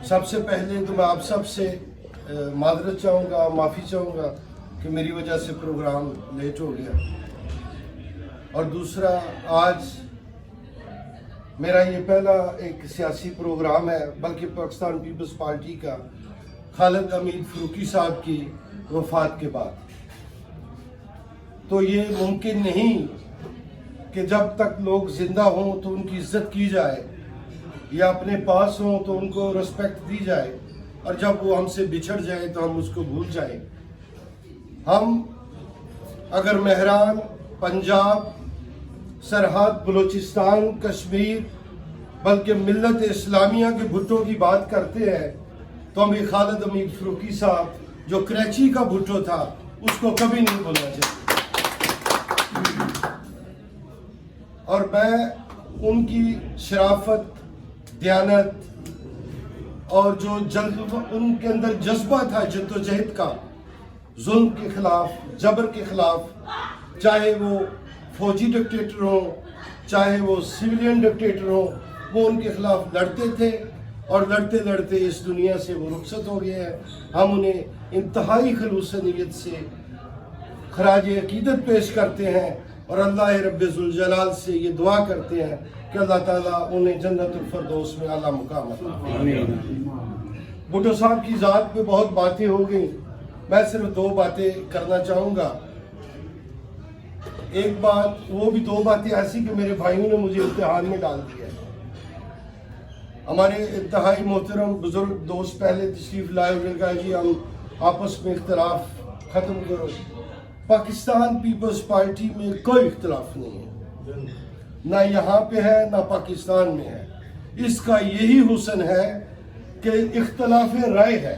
سب سے پہلے تو میں آپ سب سے معذرت چاہوں گا، معافی چاہوں گا کہ میری وجہ سے پروگرام لیٹ ہو گیا. اور دوسرا، آج میرا یہ پہلا ایک سیاسی پروگرام ہے، بلکہ پاکستان پیپلز پارٹی کا، خالد حمید فروکی صاحب کی وفات کے بعد. تو یہ ممکن نہیں کہ جب تک لوگ زندہ ہوں تو ان کی عزت کی جائے، یا اپنے پاس ہوں تو ان کو رسپیکٹ دی جائے، اور جب وہ ہم سے بچھڑ جائے تو ہم اس کو بھول جائیں. ہم اگر مہران، پنجاب، سرحد، بلوچستان، کشمیر، بلکہ ملت اسلامیہ کے بھٹو کی بات کرتے ہیں تو ہمیں خالد حمید فروکی صاحب جو کراچی کا بھٹو تھا اس کو کبھی نہیں بھولنا چاہیے. اور میں ان کی شرافت، دیانت اور جو ان کے اندر جذبہ تھا جدوجہد کا، ظلم کے خلاف، جبر کے خلاف، چاہے وہ فوجی ڈکٹیٹر ہوں، چاہے وہ سویلین ڈکٹیٹر ہوں، وہ ان کے خلاف لڑتے تھے، اور لڑتے لڑتے اس دنیا سے وہ رخصت ہو گئے ہیں. ہم انہیں انتہائی خلوص نیت سے خراج عقیدت پیش کرتے ہیں، اور اللہ رب ذوالجلال سے یہ دعا کرتے ہیں کہ اللہ تعالیٰ انہیں جنت الفردوس میں اعلیٰ مقام عطا فرمائے. بھٹو صاحب کی ذات پہ بہت باتیں ہو گئیں، میں صرف 2 باتیں کرنا چاہوں گا. ایک بات، وہ بھی 2 باتیں ایسی کہ میرے بھائیوں نے مجھے امتحان میں ڈال دیا ہے. ہمارے انتہائی محترم بزرگ دوست پہلے تشریف لائے ہوئے کہا جی ہم آپس میں اختلاف ختم کرو. پاکستان پیپلز پارٹی میں کوئی اختلاف نہیں ہے، نہ یہاں پہ ہے نہ پاکستان میں ہے. اس کا یہی حسن ہے کہ اختلاف رائے ہے،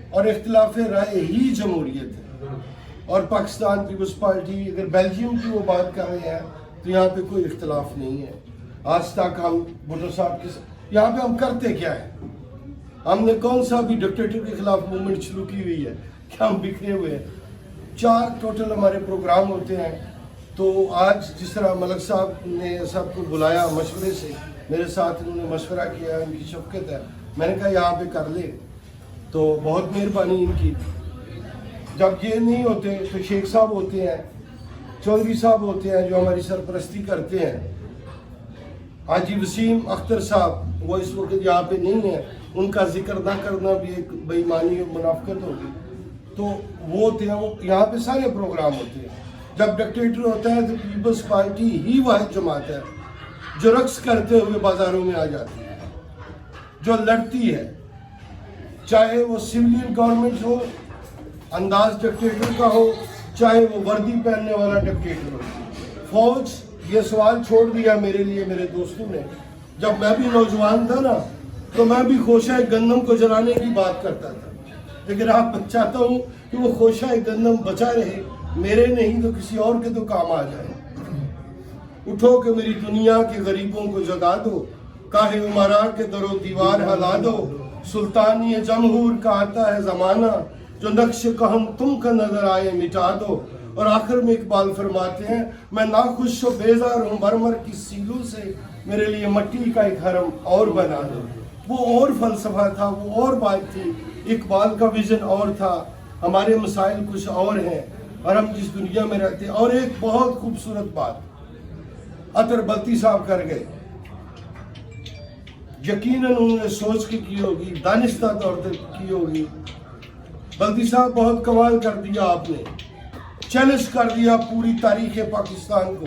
اور اختلاف رائے ہی جمہوریت ہے. اور پاکستان پیپلز پارٹی اگر بیلجیم کی وہ بات کر رہے ہیں تو یہاں پہ کوئی اختلاف نہیں ہے. آج تک ہم بھٹو صاحب کے یہاں پہ ہم کرتے کیا ہے؟ ہم نے کون سا بھی ڈکٹیٹر کے خلاف موومنٹ شروع کی ہوئی ہے کہ ہم بکھرے ہوئے ہیں؟ 4 ٹوٹل ہمارے پروگرام ہوتے ہیں. تو آج جس طرح ملک صاحب نے سب کو بلایا مشورے سے، میرے ساتھ انہوں نے مشورہ کیا، ان کی شفقت ہے، میں نے کہا یہاں پہ کر لے، تو بہت مہربانی ان کی. جب یہ نہیں ہوتے تو شیخ صاحب ہوتے ہیں، چودھری صاحب ہوتے ہیں جو ہماری سرپرستی کرتے ہیں، حاجی وسیم اختر صاحب وہ اس وقت یہاں پہ نہیں ہیں، ان کا ذکر نہ کرنا بھی ایک بے ایمانی اور منافقت ہوگی. تو وہ ہوتے ہیں، وہ یہاں پہ سارے پروگرام ہوتے ہیں. جب ڈکٹیٹر ہوتا ہے تو پیپلز پارٹی ہی واحد جماعت ہے جو رقص کرتے ہوئے بازاروں میں آ جاتی ہے، جو لڑتی ہے، چاہے وہ سویلین گورنمنٹ ہو، انداز ڈکٹیٹر کا ہو، چاہے وہ وردی پہننے والا ڈکٹیٹر ہو. فوج، یہ سوال چھوڑ دیا میرے لیے میرے دوستوں نے. جب میں بھی نوجوان تھا نا تو میں بھی خوشہ گندم کو جلانے کی بات کرتا تھا، لیکن آپ چاہتا ہوں کہ وہ خوشہ گندم بچا رہے، میرے نہیں تو کسی اور کے تو کام آ جائے. اٹھو کہ میری دنیا کے غریبوں کو جگا دو، کاہے عمرا کے در و دیوار ہلا دو. سلطانی جمہور کا آتا ہے زمانہ، جو نقش کہم تم کا نظر آئے مٹا دو. اور آخر میں اقبال فرماتے ہیں، میں ناخوش و بیزار ہوں مرمر کی سیلوں سے، میرے لیے مٹی کا ایک حرم اور بنا دو. وہ اور فلسفہ تھا، وہ اور بات تھی، اقبال کا ویژن اور تھا. ہمارے مسائل کچھ اور ہیں، اور ہم جس دنیا میں رہتے ہیں. اور ایک بہت خوبصورت بات عطر بلتی صاحب کر گئے، یقیناً انہوں نے سوچ کے کی ہوگی، دانستہ طور پر کی ہوگی. بلتی صاحب بہت کمال کر دیا، آپ نے چیلنج کر دیا پوری تاریخ پاکستان کو،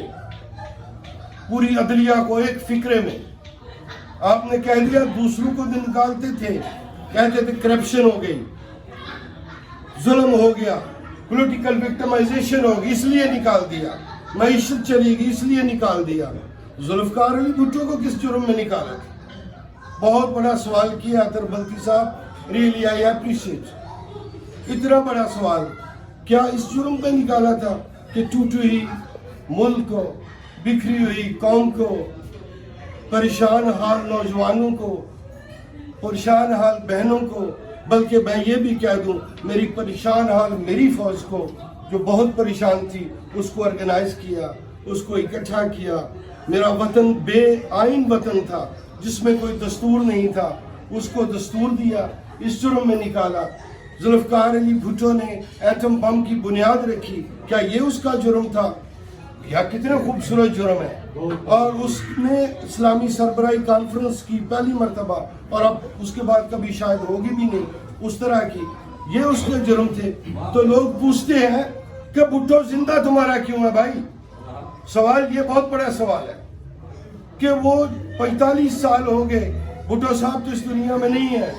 پوری عدلیہ کو ایک فکرے میں. آپ نے کہہ دیا، دوسروں کو نکالتے تھے، کہتے تھے کرپشن ہو گئی، ظلم ہو گیا، پولیٹیکل وکٹمائزیشن ہوگی اس لیے نکال دیا، معیشت چلی گی اس لیے نکال دیا. ذوالفقار علی بھٹو کو کس جرم میں نکالا تھا؟ بہت بڑا سوال کیا عطر بلتی صاحب، ریئلی آئی اپریشیٹ. اتنا بڑا سوال کیا اس جرم پہ نکالا تھا کہ ٹوٹی ہوئی ملک کو، بکھری ہوئی قوم کو، پریشان حال نوجوانوں کو، پریشان حال بہنوں کو، بلکہ میں یہ بھی کہہ دوں میری پریشان حال میری فوج کو جو بہت پریشان تھی، اس کو آرگنائز کیا، اس کو اکٹھا کیا. میرا وطن بے آئین وطن تھا جس میں کوئی دستور نہیں تھا، اس کو دستور دیا، اس جرم میں نکالا۔ ذوالفقار علی بھٹو نے ایٹم بم کی بنیاد رکھی، کیا یہ اس کا جرم تھا؟ یا کتنے خوبصورت جرم ہے۔ اور اس نے اسلامی سربراہی کانفرنس کی پہلی مرتبہ، اور اب اس کے بعد کبھی شاید ہوگی بھی نہیں اس طرح کی، یہ اس کے جرم تھے۔ تو لوگ پوچھتے ہیں کہ بھٹو زندہ تمہارا کیوں ہے بھائی؟ سوال یہ بہت بڑا سوال ہے کہ وہ 45 سال ہو گئے، بھٹو صاحب تو اس دنیا میں نہیں ہے،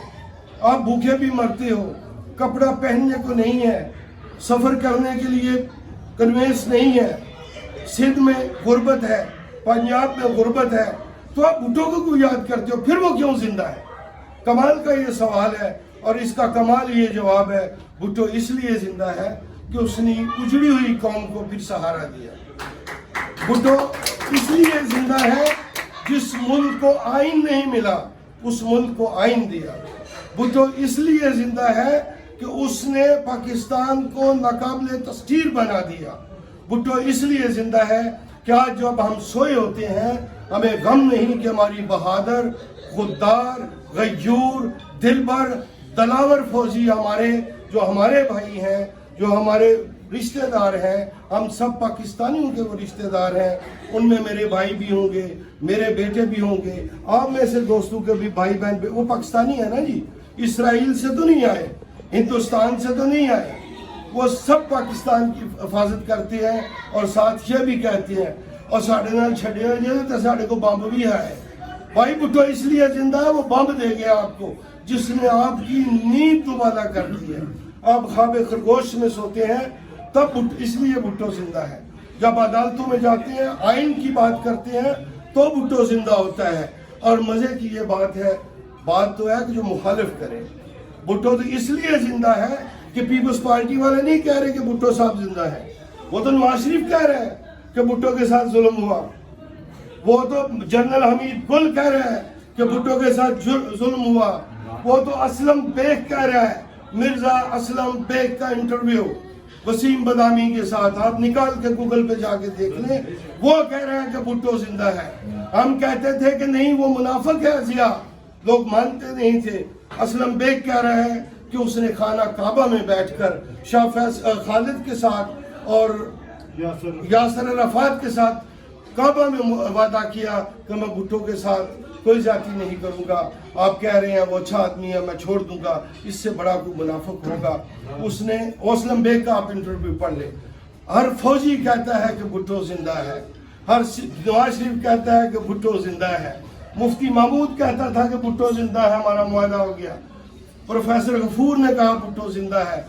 آپ بھوکے بھی مرتے ہو، کپڑا پہننے کو نہیں ہے، سفر کرنے کے لیے کنوینس نہیں ہے، سندھ میں غربت ہے، پنجاب میں غربت ہے، تو آپ بھٹو کو کیوں یاد کرتے ہو؟ پھر وہ کیوں زندہ ہے؟ کمال کا یہ سوال ہے، اور اس کا کمال یہ جواب ہے، بھٹو اس لیے زندہ ہے کہ اس نے اجڑی ہوئی قوم کو پھر سہارا دیا۔ بھٹو اس لیے زندہ ہے جس ملک کو آئین نہیں ملا اس ملک کو آئین دیا۔ بھٹو اس لیے زندہ ہے کہ اس نے پاکستان کو ناقابل تسخیر بنا دیا۔ بھٹو اس لیے زندہ ہے کہ آج جب ہم سوئے ہوتے ہیں ہمیں غم نہیں کہ ہماری بہادر، غدار، غیور، دلبر، دلاور فوجی جو ہمارے بھائی ہیں، جو ہمارے رشتہ دار ہیں، ہم سب پاکستانیوں کے وہ رشتہ دار ہیں، ان میں میرے بھائی بھی ہوں گے، میرے بیٹے بھی ہوں گے، آپ میں سے دوستوں کے بھی بھائی بہن بھی، وہ پاکستانی ہیں نا جی، اسرائیل سے تو نہیں آئے، ہندوستان سے تو نہیں آئے، وہ سب پاکستان کی حفاظت کرتے ہیں، اور ساتھ یہ بھی کہتے ہیں اور ساڑھے نال چھڑے ہوئے تو ساڑھے کو بمب بھی ہے۔ بھائی بھٹو اس لیے زندہ ہے، وہ بمب دے گیا آپ کو جس نے آپ کی نیند دوبارہ کر دی ہے، آپ خواب خرگوش میں سوتے ہیں، تب اس لیے بھٹو زندہ ہے۔ جب عدالتوں میں جاتے ہیں، آئین کی بات کرتے ہیں، تو بھٹو زندہ ہوتا ہے۔ اور مزے کی یہ بات تو ہے کہ جو مخالف کرے، بھٹو تو اس لیے زندہ ہے کہ پیپلز پارٹی والے نہیں کہہ رہے کہ بھٹو صاحب زندہ ہے، وہ تو نواز شریف کہہ رہے ہیں کہ بھٹو کے ساتھ ظلم ہوا، وہ تو جنرل حمید گل کہہ رہے ہیں کہ بھٹو کے ساتھ ظلم ہوا، وہ تو اسلم بیگ کہہ رہا ہے، مرزا اسلم بیگ کا انٹرویو وسیم بدامی کے ساتھ آپ نکال کے گوگل پہ جا کے دیکھ لیں، وہ کہہ رہے ہیں کہ بھٹو زندہ ہے۔ ہم کہتے تھے کہ نہیں وہ منافق ہے ضیاء، لوگ مانتے نہیں تھے۔ اسلم بیگ کہہ رہا ہے کہ اس نے خانہ کعبہ میں بیٹھ کر شاہ خالد کے ساتھ اور یاسر عرفات کے ساتھ کعبہ میں وعدہ کیا کہ میں بھٹو کے ساتھ کوئی زیادتی نہیں کروں گا۔ آپ کہہ رہے ہیں وہ اچھا آدمی ہے، میں چھوڑ دوں گا، اس سے بڑا کوئی منافق ہوگا؟ اس نے اسلم بیگ کا آپ انٹرویو پڑھ لیں، ہر فوجی کہتا ہے کہ بھٹو زندہ ہے، ہر نواز شریف کہتا ہے کہ بھٹو زندہ ہے، مفتی محمود کہتا تھا کہ بھٹو زندہ ہے، ہمارا معاہدہ ہو گیا، پروفیسر غفور نے کہا بھٹو زندہ ہے،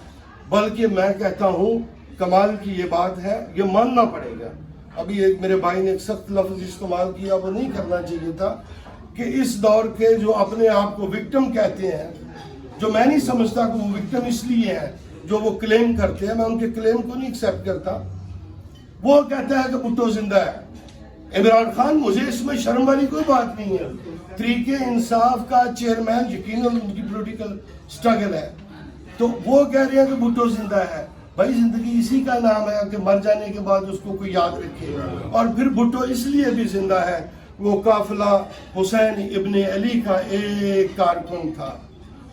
بلکہ میں کہتا ہوں کمال کی یہ بات ہے، یہ ماننا پڑے گا۔ ابھی ایک میرے بھائی نے ایک سخت لفظ استعمال کیا، وہ نہیں کرنا چاہیے تھا، کہ اس دور کے جو اپنے آپ کو وکٹم کہتے ہیں، جو میں نہیں سمجھتا کہ وہ وکٹم اس لیے ہیں جو وہ کلیم کرتے ہیں، میں ان کے کلیم کو نہیں ایکسیپٹ کرتا، وہ کہتا ہے کہ بھٹو زندہ ہے۔ عمران خان، مجھے اس میں شرم والی کوئی بات نہیں ہے، تحریک انصاف کا چیئرمین، یقیناً ان کی پولیٹیکل سٹرگل ہے، تو وہ کہہ رہے ہیں کہ بھٹو زندہ ہے۔ بھائی زندگی اسی کا نام ہے کہ مر جانے کے بعد اس کو کوئی یاد رکھے، اور پھر بھٹو اس لیے بھی زندہ ہے، وہ قافلہ حسین ابن علی کا ایک کارکن تھا،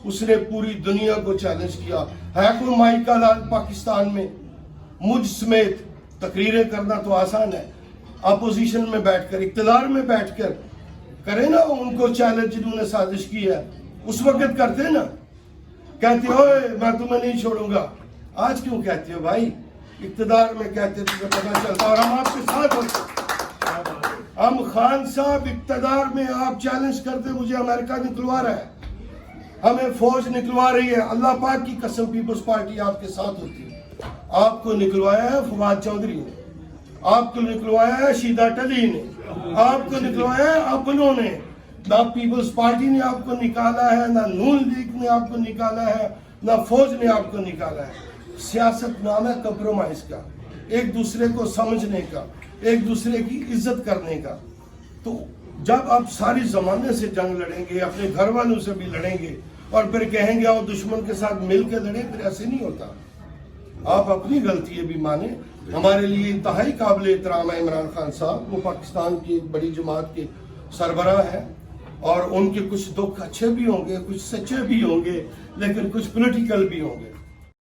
اس نے پوری دنیا کو چیلنج کیا۔ ہے کوئی مائیکا لال پاکستان میں؟ مجھ سمیت تقریریں کرنا تو آسان ہے، اپوزیشن میں بیٹھ کر، اقتدار میں بیٹھ کر کرے نا ان کو چیلنج جنہوں نے سازش کی ہے، اس وقت کرتے نا، کہتے ہوئے میں تمہیں نہیں چھوڑوں گا۔ آج کیوں کہتے ہو بھائی؟ اقتدار میں کہتے تھے پتہ چلتا، اور ہم آپ کے ساتھ ہوتے۔ ہم خان صاحب اقتدار میں آپ چیلنج کرتے، مجھے امریکہ نکلوا رہا ہے، ہمیں فوج نکلوا رہی ہے، اللہ پاک کی قسم پیپلز پارٹی آپ کے ساتھ ہوتی ہے۔ آپ کو نکلوایا ہے فواد چودھری نے، آپ کو نکلوایا ہے شیدہ ٹلی نے، آپ کو نکلوایا ہے اپنوں نے، نہ پیپلز پارٹی نے آپ کو نکالا ہے، نہ نون لیگ نے آپ کو نکالا ہے، نہ فوج نے آپ کو نکالا ہے۔ سیاست نام ہے کمپرومائز کا، ایک دوسرے کو سمجھنے کا، ایک دوسرے کی عزت کرنے کا۔ تو جب آپ ساری زمانے سے جنگ لڑیں گے، اپنے گھر والوں سے بھی لڑیں گے، اور پھر کہیں گے اور دشمن کے ساتھ مل کے لڑیں، پھر ایسے نہیں ہوتا۔ آپ اپنی غلطی بھی مانیں۔ ہمارے لیے انتہائی قابل احترام ہے عمران خان صاحب، وہ پاکستان کی ایک بڑی جماعت کے سربراہ ہیں، اور ان کے کچھ دکھ اچھے بھی ہوں گے, کچھ سچے بھی ہوں گے, لیکن کچھ پولیٹیکل بھی ہوں گے.